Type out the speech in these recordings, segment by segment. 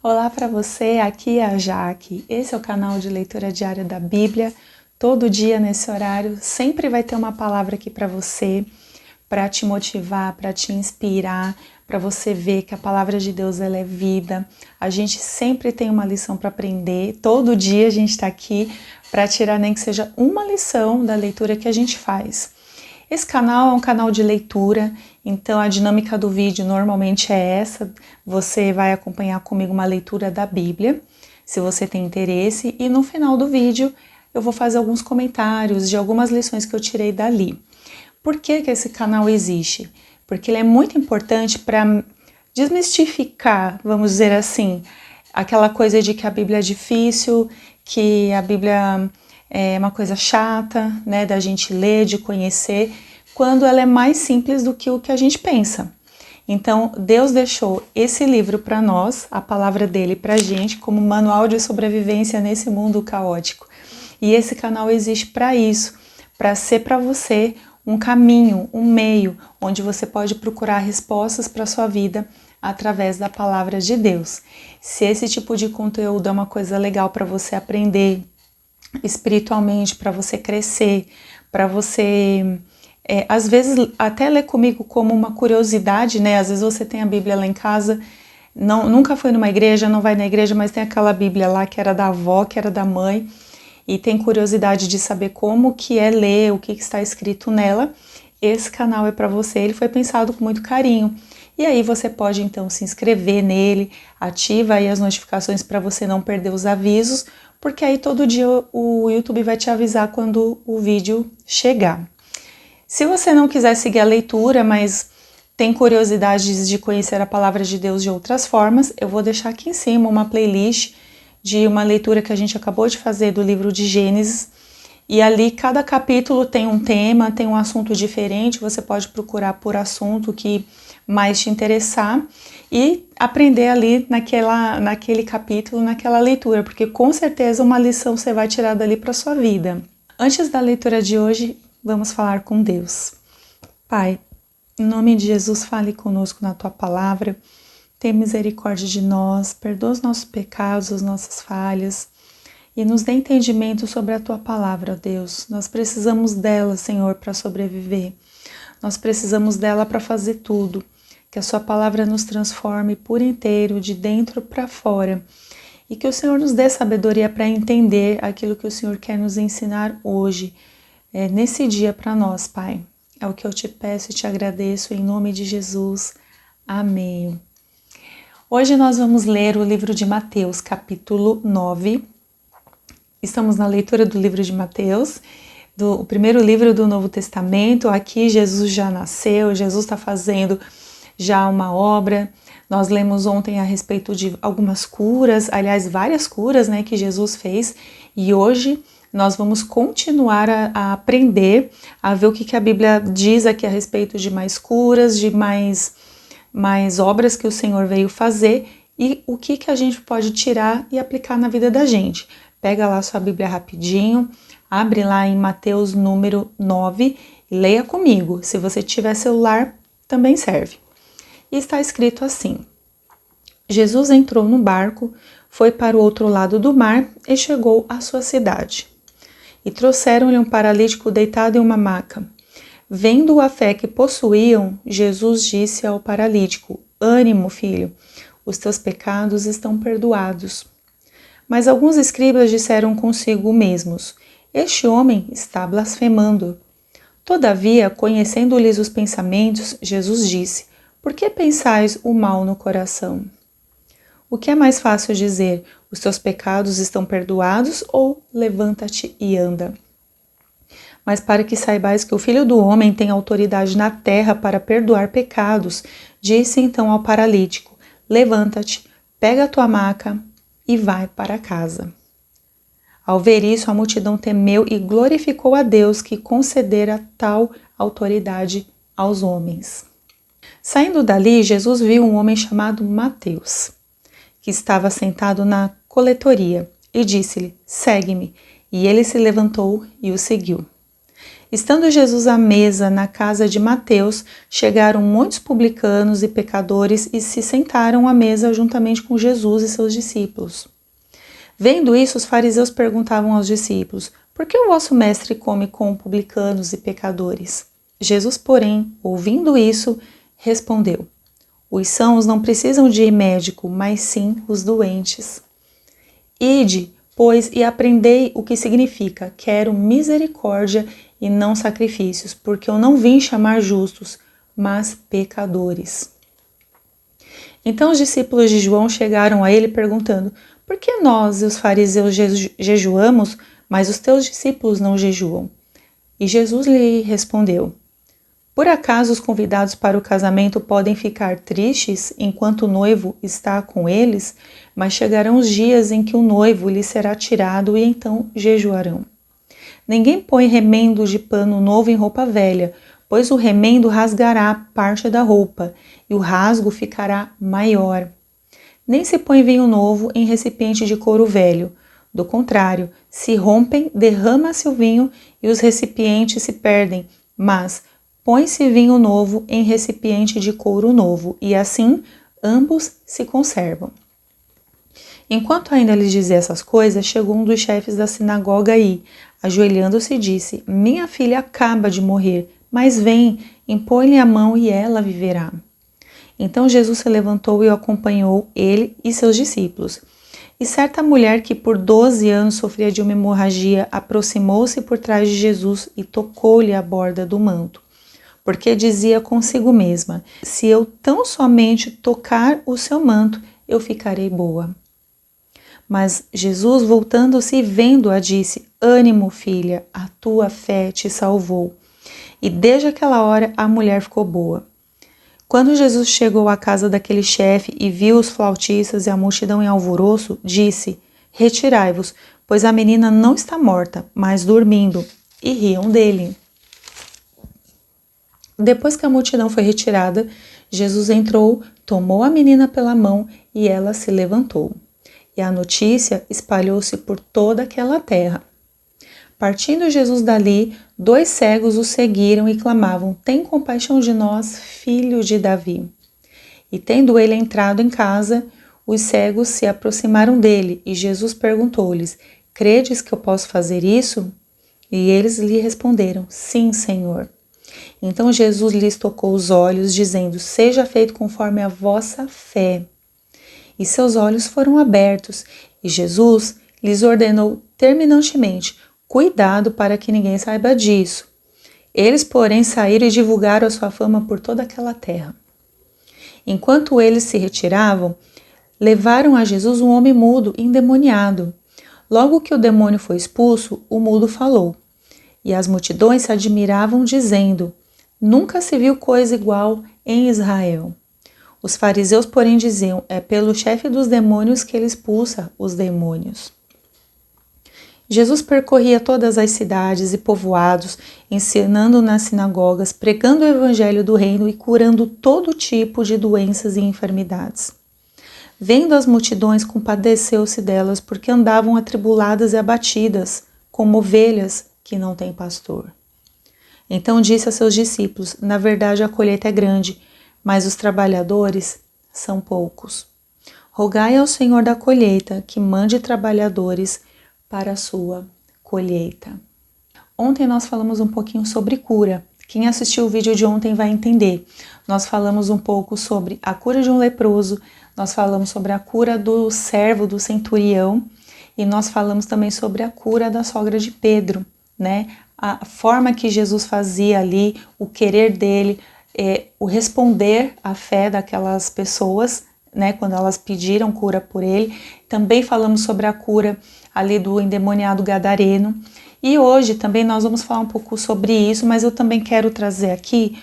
Olá para você, aqui é a Jaque. Esse é o canal de leitura diária da Bíblia. Todo dia nesse horário sempre vai ter uma palavra aqui para você, para te motivar, para te inspirar, para você ver que a palavra de Deus ela é vida. A gente sempre tem uma lição para aprender. Todo dia a gente está aqui para tirar nem que seja uma lição da leitura que a gente faz. Esse canal é um canal de leitura, então a dinâmica do vídeo normalmente é essa. Você vai acompanhar comigo uma leitura da Bíblia, se você tem interesse, e no final do vídeo eu vou fazer alguns comentários de algumas lições que eu tirei dali. Por que esse canal existe? Porque ele é muito importante para desmistificar, vamos dizer assim, aquela coisa de que a Bíblia é difícil, que a Bíblia é uma coisa chata, né, da gente ler, de conhecer, quando ela é mais simples do que o que a gente pensa. Então, Deus deixou esse livro para nós, a palavra dele para a gente, como manual de sobrevivência nesse mundo caótico. E esse canal existe para isso, para ser para você um caminho, um meio, onde você pode procurar respostas para a sua vida através da palavra de Deus. Se esse tipo de conteúdo é uma coisa legal para você aprender espiritualmente, para você crescer, para você, às vezes, até ler comigo como uma curiosidade, né? Às vezes você tem a Bíblia lá em casa, nunca foi numa igreja, não vai na igreja, mas tem aquela Bíblia lá que era da avó, que era da mãe, e tem curiosidade de saber como que é ler, o que está escrito nela. Esse canal é para você, ele foi pensado com muito carinho. E aí você pode então se inscrever nele, ativa aí as notificações para você não perder os avisos, porque aí todo dia o YouTube vai te avisar quando o vídeo chegar. Se você não quiser seguir a leitura, mas tem curiosidades de conhecer a palavra de Deus de outras formas, eu vou deixar aqui em cima uma playlist de uma leitura que a gente acabou de fazer do livro de Gênesis, e ali cada capítulo tem um tema, tem um assunto diferente, você pode procurar por assunto que mais te interessar e aprender ali naquele capítulo, naquela leitura, porque com certeza uma lição você vai tirar dali para sua vida. Antes da leitura de hoje, vamos falar com Deus. Pai, em nome de Jesus, fale conosco na tua palavra, tenha misericórdia de nós, perdoa os nossos pecados, as nossas falhas, e nos dê entendimento sobre a tua palavra, ó Deus. Nós precisamos dela, Senhor, para sobreviver. Nós precisamos dela para fazer tudo. Que a sua palavra nos transforme por inteiro, de dentro para fora. E que o Senhor nos dê sabedoria para entender aquilo que o Senhor quer nos ensinar hoje, nesse dia para nós, Pai. É o que eu te peço e te agradeço em nome de Jesus. Amém. Hoje nós vamos ler o livro de Mateus, capítulo 9. Estamos na leitura do livro de Mateus, o primeiro livro do Novo Testamento. Aqui Jesus já nasceu, Jesus está fazendo já uma obra. Nós lemos ontem a respeito de algumas curas, aliás, várias curas, né, que Jesus fez. E hoje nós vamos continuar a aprender, a ver o que a Bíblia diz aqui a respeito de mais curas, de mais obras que o Senhor veio fazer e o que a gente pode tirar e aplicar na vida da gente. Pega lá sua Bíblia rapidinho, abre lá em Mateus número 9 e leia comigo. Se você tiver celular, também serve. E está escrito assim: Jesus entrou no barco, foi para o outro lado do mar e chegou à sua cidade. E trouxeram-lhe um paralítico deitado em uma maca. Vendo a fé que possuíam, Jesus disse ao paralítico: Ânimo, filho, os teus pecados estão perdoados. Mas alguns escribas disseram consigo mesmos: Este homem está blasfemando. Todavia, conhecendo-lhes os pensamentos, Jesus disse: Por que pensais o mal no coração? O que é mais fácil dizer: Os teus pecados estão perdoados, ou levanta-te e anda? Mas para que saibais que o Filho do Homem tem autoridade na terra para perdoar pecados, disse então ao paralítico: Levanta-te, pega a tua maca e vai para casa. Ao ver isso, a multidão temeu e glorificou a Deus que concedera tal autoridade aos homens. Saindo dali, Jesus viu um homem chamado Mateus, que estava sentado na coletoria, e disse-lhe: Segue-me. E ele se levantou e o seguiu. Estando Jesus à mesa na casa de Mateus, chegaram muitos publicanos e pecadores e se sentaram à mesa juntamente com Jesus e seus discípulos. Vendo isso, os fariseus perguntavam aos discípulos: por que o vosso mestre come com publicanos e pecadores? Jesus, porém, ouvindo isso, respondeu: os sãos não precisam de médico, mas sim os doentes. Ide, pois, e aprendei o que significa: quero misericórdia e não sacrifícios, porque eu não vim chamar justos, mas pecadores. Então os discípulos de João chegaram a ele perguntando: por que nós e os fariseus jejuamos, mas os teus discípulos não jejuam? E Jesus lhe respondeu: por acaso os convidados para o casamento podem ficar tristes enquanto o noivo está com eles? Mas chegarão os dias em que o noivo lhe será tirado e então jejuarão. Ninguém põe remendo de pano novo em roupa velha, pois o remendo rasgará parte da roupa e o rasgo ficará maior. Nem se põe vinho novo em recipiente de couro velho. Do contrário, se rompem, derrama-se o vinho e os recipientes se perdem, mas põe-se vinho novo em recipiente de couro novo, e assim ambos se conservam. Enquanto ainda lhes dizia essas coisas, chegou um dos chefes da sinagoga e, ajoelhando-se, disse: minha filha acaba de morrer, mas vem, impõe-lhe a mão e ela viverá. Então Jesus se levantou e o acompanhou, ele e seus discípulos. E certa mulher que por 12 anos sofria de uma hemorragia aproximou-se por trás de Jesus e tocou-lhe a borda do manto, porque dizia consigo mesma: se eu tão somente tocar o seu manto, eu ficarei boa. Mas Jesus, voltando-se e vendo-a, disse: ânimo, filha, a tua fé te salvou. E desde aquela hora a mulher ficou boa. Quando Jesus chegou à casa daquele chefe e viu os flautistas e a multidão em alvoroço, disse: retirai-vos, pois a menina não está morta, mas dormindo. E riam dele. Depois que a multidão foi retirada, Jesus entrou, tomou a menina pela mão e ela se levantou. E a notícia espalhou-se por toda aquela terra. Partindo Jesus dali, 2 cegos o seguiram e clamavam: tem compaixão de nós, filho de Davi. E tendo ele entrado em casa, os cegos se aproximaram dele, e Jesus perguntou-lhes: credes que eu posso fazer isso? E eles lhe responderam: sim, Senhor. Então Jesus lhes tocou os olhos, dizendo: seja feito conforme a vossa fé. E seus olhos foram abertos, e Jesus lhes ordenou terminantemente: cuidado para que ninguém saiba disso. Eles, porém, saíram e divulgaram a sua fama por toda aquela terra. Enquanto eles se retiravam, levaram a Jesus um homem mudo, endemoniado. Logo que o demônio foi expulso, o mudo falou. E as multidões se admiravam, dizendo: nunca se viu coisa igual em Israel. Os fariseus, porém, diziam: é pelo chefe dos demônios que ele expulsa os demônios. Jesus percorria todas as cidades e povoados, ensinando nas sinagogas, pregando o evangelho do reino e curando todo tipo de doenças e enfermidades. Vendo as multidões, compadeceu-se delas, porque andavam atribuladas e abatidas, como ovelhas que não têm pastor. Então disse a seus discípulos: na verdade a colheita é grande, mas os trabalhadores são poucos. Rogai ao Senhor da colheita que mande trabalhadores para a sua colheita. Ontem nós falamos um pouquinho sobre cura. Quem assistiu o vídeo de ontem vai entender. Nós falamos um pouco sobre a cura de um leproso, nós falamos sobre a cura do servo, do centurião, e nós falamos também sobre a cura da sogra de Pedro, né? A forma que Jesus fazia ali, o querer dele, o responder à fé daquelas pessoas, né, quando elas pediram cura por ele. Também falamos sobre a cura ali do endemoniado gadareno. E hoje também nós vamos falar um pouco sobre isso, mas eu também quero trazer aqui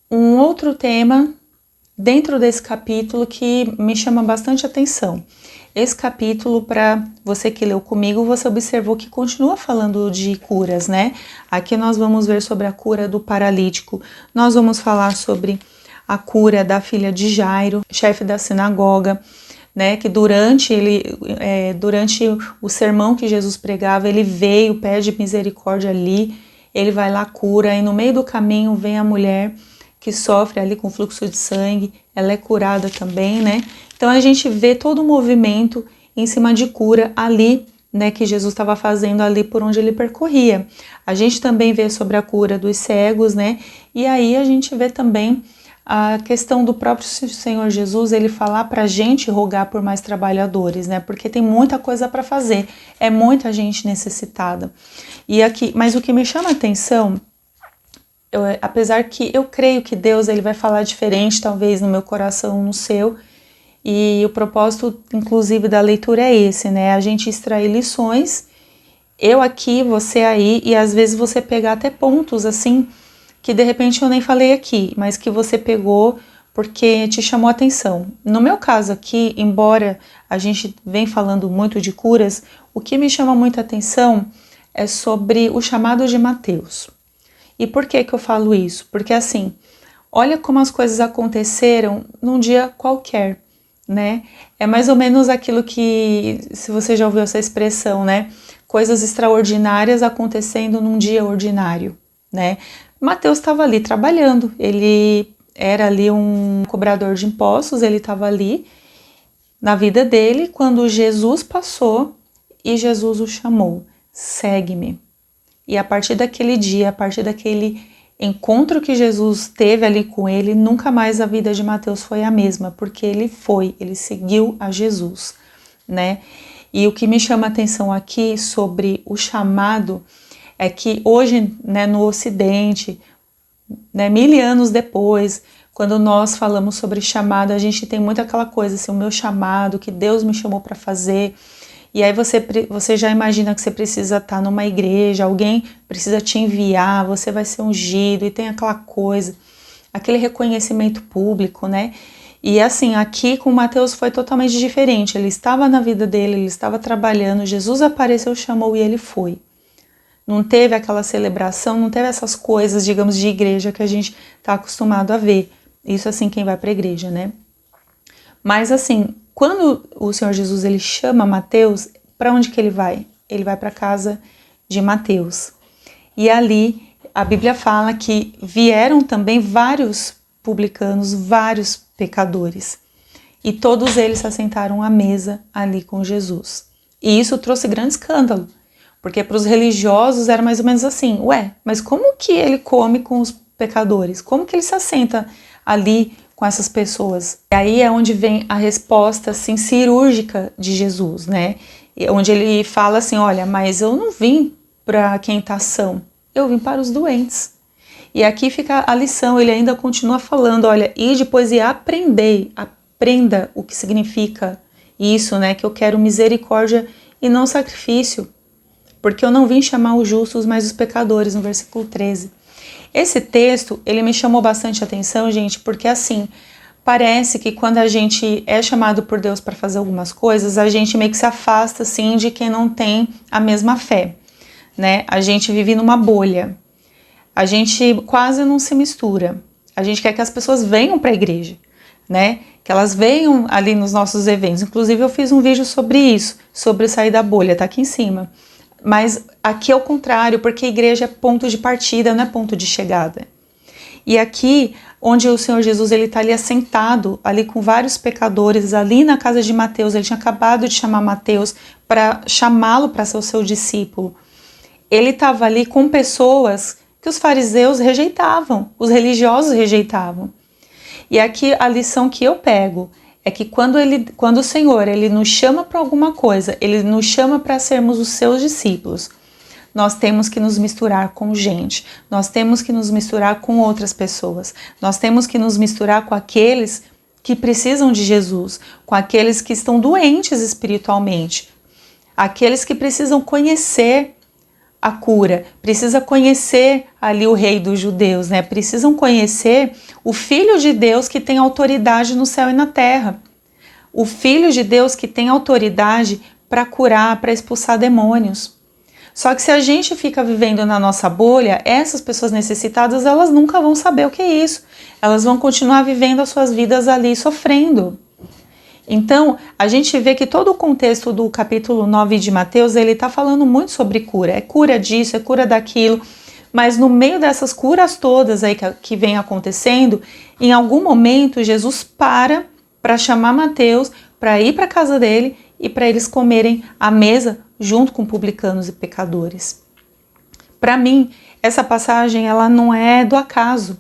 um outro tema dentro desse capítulo que me chama bastante atenção. Esse capítulo, para você que leu comigo, você observou que continua falando de curas, né? Aqui nós vamos ver sobre a cura do paralítico, nós vamos falar sobre a cura da filha de Jairo, chefe da sinagoga, né? Que durante o sermão que Jesus pregava, ele veio, pede misericórdia ali, ele vai lá, cura, e no meio do caminho vem a mulher que sofre ali com fluxo de sangue, ela é curada também, né? Então a gente vê todo o movimento em cima de cura ali, né, que Jesus estava fazendo ali por onde ele percorria. A gente também vê sobre a cura dos cegos, né? E aí a gente vê também a questão do próprio Senhor Jesus, ele falar para a gente rogar por mais trabalhadores, né? Porque tem muita coisa para fazer, é muita gente necessitada. E aqui, mas o que me chama a atenção, apesar que eu creio que Deus ele vai falar diferente, talvez no meu coração, no seu, e o propósito, inclusive, da leitura é esse, né? A gente extrair lições, eu aqui, você aí, e às vezes você pegar até pontos assim que de repente eu nem falei aqui, mas que você pegou porque te chamou a atenção. No meu caso aqui, embora a gente vem falando muito de curas, o que me chama muita atenção é sobre o chamado de Mateus. E por que que eu falo isso? Porque assim, olha como as coisas aconteceram num dia qualquer, né? É mais ou menos aquilo que, se você já ouviu essa expressão, né? Coisas extraordinárias acontecendo num dia ordinário, né? Mateus estava ali trabalhando, ele era ali um cobrador de impostos, ele estava ali na vida dele quando Jesus passou e Jesus o chamou, segue-me. E a partir daquele dia, a partir daquele encontro que Jesus teve ali com ele, nunca mais a vida de Mateus foi a mesma, porque ele seguiu a Jesus, né? E o que me chama a atenção aqui sobre o chamado é que hoje, né, no Ocidente, né, 1000 anos depois, quando nós falamos sobre chamado, a gente tem muito aquela coisa, assim, o meu chamado, que Deus me chamou para fazer. E aí você já imagina que você precisa estar numa igreja, alguém precisa te enviar, você vai ser ungido, e tem aquela coisa, aquele reconhecimento público, né? E assim, aqui com Mateus foi totalmente diferente. Ele estava na vida dele, ele estava trabalhando, Jesus apareceu, chamou e ele foi. Não teve aquela celebração, não teve essas coisas, digamos, de igreja que a gente está acostumado a ver. Isso assim, quem vai para a igreja, né? Mas assim, quando o Senhor Jesus ele chama Mateus, para onde que ele vai? Ele vai para a casa de Mateus. E ali a Bíblia fala que vieram também vários publicanos, vários pecadores. E todos eles se assentaram à mesa ali com Jesus. E isso trouxe grande escândalo, porque para os religiosos era mais ou menos assim, mas como que ele come com os pecadores? Como que ele se assenta ali com essas pessoas? E aí é onde vem a resposta assim, cirúrgica de Jesus, né? Onde ele fala assim, olha, mas eu não vim para quem está são, eu vim para os doentes. E aqui fica a lição, ele ainda continua falando, olha, e depois aprenda o que significa isso, né? Que eu quero misericórdia e não sacrifício, porque eu não vim chamar os justos, mas os pecadores, no versículo 13. Esse texto, ele me chamou bastante atenção, gente, porque assim, parece que quando a gente é chamado por Deus para fazer algumas coisas, a gente meio que se afasta, assim, de quem não tem a mesma fé, né? A gente vive numa bolha, a gente quase não se mistura, a gente quer que as pessoas venham para a igreja, né? Que elas venham ali nos nossos eventos. Inclusive eu fiz um vídeo sobre isso, sobre sair da bolha, tá aqui em cima. Mas aqui é o contrário, porque a igreja é ponto de partida, não é ponto de chegada. E aqui, onde o Senhor Jesus ele está ali assentado, ali com vários pecadores, ali na casa de Mateus, ele tinha acabado de chamar Mateus para chamá-lo para ser o seu discípulo. Ele estava ali com pessoas que os fariseus rejeitavam, os religiosos rejeitavam. E aqui a lição que eu pego é que quando o Senhor ele nos chama para alguma coisa, ele nos chama para sermos os seus discípulos, nós temos que nos misturar com gente, nós temos que nos misturar com outras pessoas, nós temos que nos misturar com aqueles que precisam de Jesus, com aqueles que estão doentes espiritualmente, aqueles que precisam conhecer a cura, precisa conhecer ali o rei dos judeus, né? Precisam conhecer o Filho de Deus que tem autoridade no céu e na terra. O Filho de Deus que tem autoridade para curar, para expulsar demônios. Só que se a gente fica vivendo na nossa bolha, essas pessoas necessitadas, elas nunca vão saber o que é isso. Elas vão continuar vivendo as suas vidas ali sofrendo. Então, a gente vê que todo o contexto do capítulo 9 de Mateus, ele está falando muito sobre cura. É cura disso, é cura daquilo. Mas no meio dessas curas todas aí que vem acontecendo, em algum momento Jesus para chamar Mateus, para ir para a casa dele e para eles comerem à mesa junto com publicanos e pecadores. Para mim, essa passagem ela não é do acaso.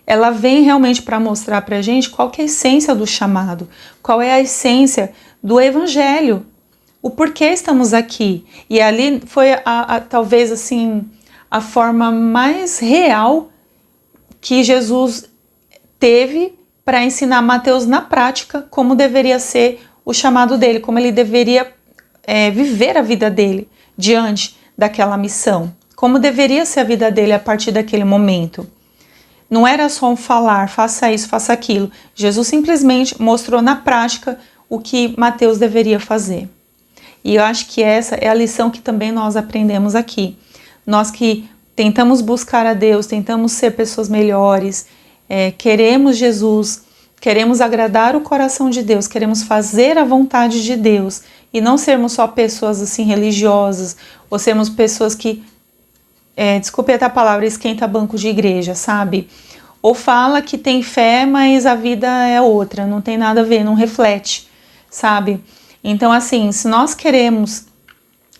Ela vem realmente para mostrar para a gente qual que é a essência do chamado, qual é a essência do evangelho, o porquê estamos aqui. E ali foi talvez assim a forma mais real que Jesus teve para ensinar Mateus na prática como deveria ser o chamado dele, como ele deveria viver a vida dele diante daquela missão, como deveria ser a vida dele a partir daquele momento. Não era só um falar, faça isso, faça aquilo. Jesus simplesmente mostrou na prática o que Mateus deveria fazer. E eu acho que essa é a lição que também nós aprendemos aqui. Nós que tentamos buscar a Deus, tentamos ser pessoas melhores, queremos Jesus, queremos agradar o coração de Deus, queremos fazer a vontade de Deus e não sermos só pessoas assim religiosas ou sermos pessoas que desculpe até a palavra, esquenta banco de igreja, sabe? Ou fala que tem fé, mas a vida é outra, não tem nada a ver, não reflete, sabe? Então, assim, se nós queremos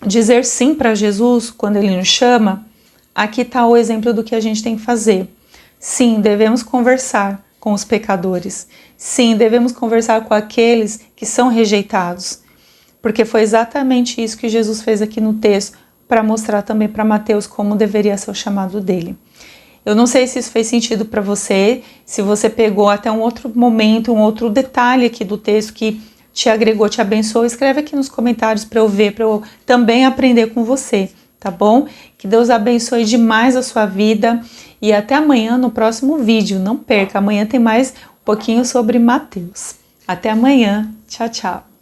dizer sim para Jesus quando Ele nos chama, aqui está o exemplo do que a gente tem que fazer. Sim, devemos conversar com os pecadores. Sim, devemos conversar com aqueles que são rejeitados. Porque foi exatamente isso que Jesus fez aqui no texto, para mostrar também para Mateus como deveria ser o chamado dele. Eu não sei se isso fez sentido para você, se você pegou até um outro momento, um outro detalhe aqui do texto que te agregou, te abençoou. Escreve aqui nos comentários para eu ver, para eu também aprender com você, tá bom? Que Deus abençoe demais a sua vida e até amanhã no próximo vídeo. Não perca, amanhã tem mais um pouquinho sobre Mateus. Até amanhã. Tchau, tchau.